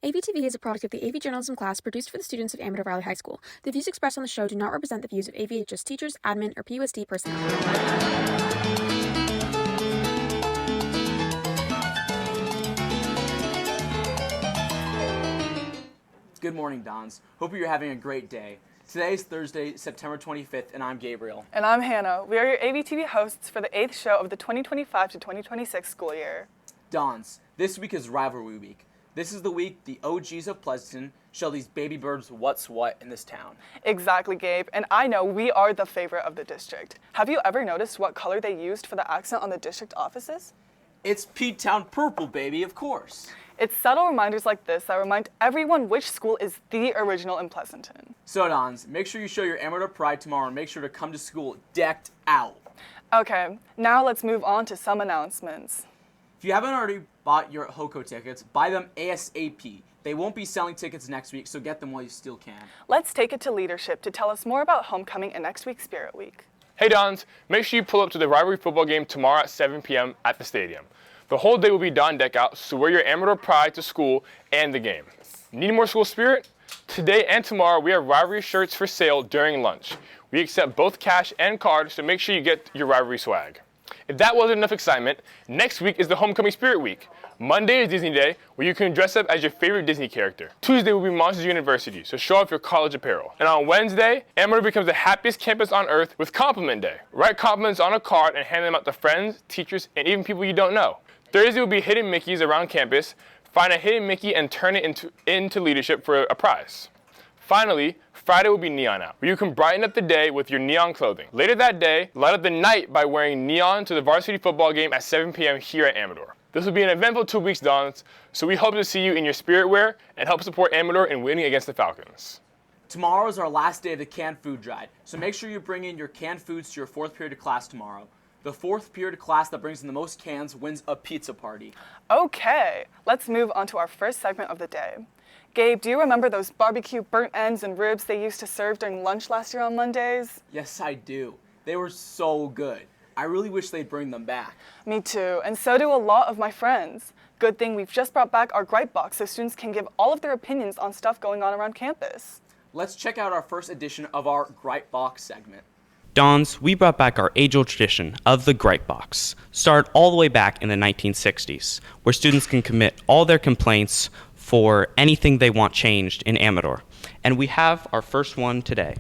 Avtv is a product of the AV journalism class produced for the students of Amador Valley High School. The views expressed on the show do not represent the views of AVHS teachers, admin, or PUSD personnel. Good morning, Dons. Hope you're having a great day. Today is Thursday, September 25th, and I'm Gabriel. And I'm Hannah. We are your AVTV hosts for the 8th show of the 2025 to 2026 school year. Dons, this week is Rivalry Week. This is the week the OGs of Pleasanton show these baby birds what's what in this town. Exactly, Gabe. And I know we are the favorite of the district. Have you ever noticed what color they used for the accent on the district offices? It's P-Town purple, baby, of course. It's subtle reminders like this that remind everyone which school is the original in Pleasanton. So, Dons, make sure you show your Amador pride tomorrow and make sure to come to school decked out. Okay, now let's move on to some announcements. If you haven't already bought your HOCO tickets, buy them ASAP. They won't be selling tickets next week, so get them while you still can. Let's take it to leadership to tell us more about homecoming and next week's Spirit Week. Hey Dons, make sure you pull up to the rivalry football game tomorrow at 7 p.m. at the stadium. The whole day will be Don deck out, so wear your Amador pride to school and the game. Need more school spirit? Today and tomorrow we have rivalry shirts for sale during lunch. We accept both cash and card, so make sure you get your rivalry swag. If that wasn't enough excitement, next week is the Homecoming Spirit Week. Monday is Disney Day, where you can dress up as your favorite Disney character. Tuesday will be Monsters University, so show off your college apparel. And on Wednesday, Amador becomes the happiest campus on earth with Compliment Day. Write compliments on a card and hand them out to friends, teachers, and even people you don't know. Thursday will be hidden Mickeys around campus. Find a hidden Mickey and turn it into leadership for a prize. Finally, Friday will be Neon Out, where you can brighten up the day with your neon clothing. Later that day, light up the night by wearing neon to the varsity football game at 7 p.m. here at Amador. This will be an eventful 2 weeks, Dons, so we hope to see you in your spirit wear and help support Amador in winning against the Falcons. Tomorrow is our last day of the canned food drive, so make sure you bring in your canned foods to your fourth period of class tomorrow. The fourth period class that brings in the most cans wins a pizza party. Okay, let's move on to our first segment of the day. Gabe, do you remember those barbecue burnt ends and ribs they used to serve during lunch last year on Mondays? Yes, I do. They were so good. I really wish they'd bring them back. Me too, and so do a lot of my friends. Good thing we've just brought back our Gripe Box so students can give all of their opinions on stuff going on around campus. Let's check out our first edition of our Gripe Box segment. Dons, we brought back our age-old tradition of the Gripe Box, started all the way back in the 1960s, where students can commit all their complaints for anything they want changed in Amador. And we have our first one today,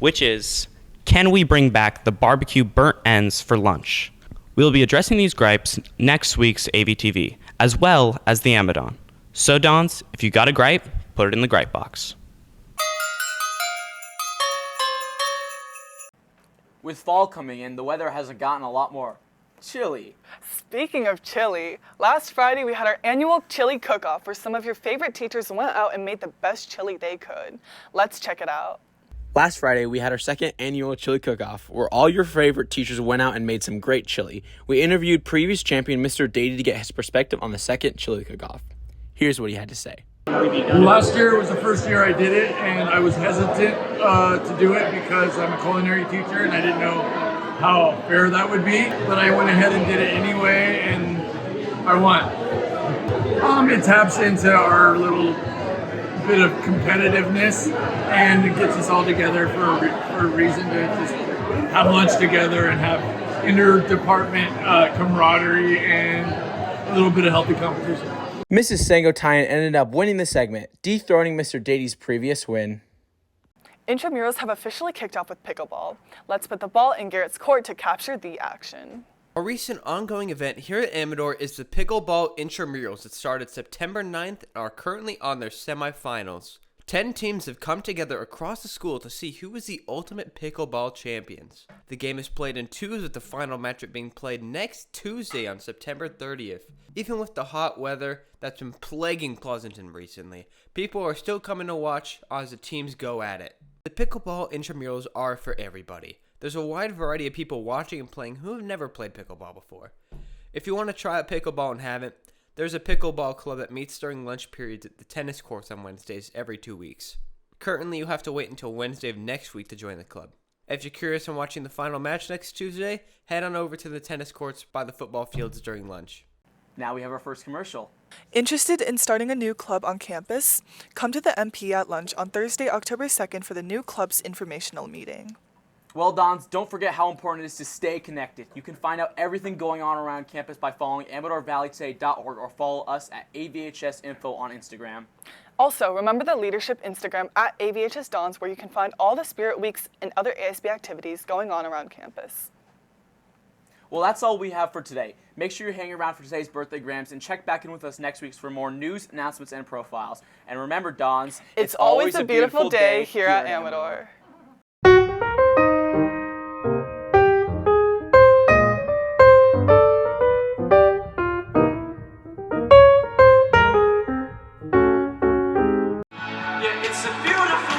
which is, can we bring back the barbecue burnt ends for lunch? We'll be addressing these gripes next week's AVTV, as well as the Amadon. So Dons, if you got a gripe, put it in the Gripe Box. With fall coming in, the weather hasn't gotten a lot more chilly. Speaking of chili, last Friday we had our annual Chilli Cookoff where some of your favorite teachers went out and made the best chili they could. Let's check it out. Last Friday, we had our second annual Chilli Cookoff, where all your favorite teachers went out and made some great chili. We interviewed previous champion Mr. Dady to get his perspective on the second Chilli Cookoff. Here's what he had to say. Last year was the first year I did it, and I was hesitant to do it because I'm a culinary teacher and I didn't know how fair that would be. But I went ahead and did it anyway, and I won. It taps into our little bit of competitiveness, and it gets us all together for a reason to just have lunch together and have inter-department camaraderie and a little bit of healthy competition. Mrs. Sangotian ended up winning the segment, dethroning Mr. Dady's previous win. Intramurals have officially kicked off with pickleball. Let's put the ball in Garrett's court to capture the action. A recent ongoing event here at Amador is the Pickleball Intramurals that started September 9th and are currently on their semifinals. 10 teams have come together across the school to see who is the ultimate pickleball champions. The game is played in twos, with the final matchup being played next Tuesday on September 30th. Even with the hot weather that's been plaguing Pleasanton recently, people are still coming to watch as the teams go at it. The Pickleball Intramurals are for everybody. There's a wide variety of people watching and playing who have never played pickleball before. If you want to try out pickleball and haven't, there's a pickleball club that meets during lunch periods at the tennis courts on Wednesdays every 2 weeks. Currently, you have to wait until Wednesday of next week to join the club. If you're curious on watching the final match next Tuesday, head on over to the tennis courts by the football fields during lunch. Now we have our first commercial. Interested in starting a new club on campus? Come to the MP at lunch on Thursday, October 2nd for the new club's informational meeting. Well, Dons, don't forget how important it is to stay connected. You can find out everything going on around campus by following AmadorValleyToday.org or follow us at AVHSinfo on Instagram. Also, remember the leadership Instagram at AVHS Dons, where you can find all the Spirit Weeks and other ASB activities going on around campus. Well, that's all we have for today. Make sure you're hanging around for today's birthday grams and check back in with us next week for more news, announcements, and profiles. And remember, Dons, it's always a beautiful day here at Amador. Yeah, it's a beautiful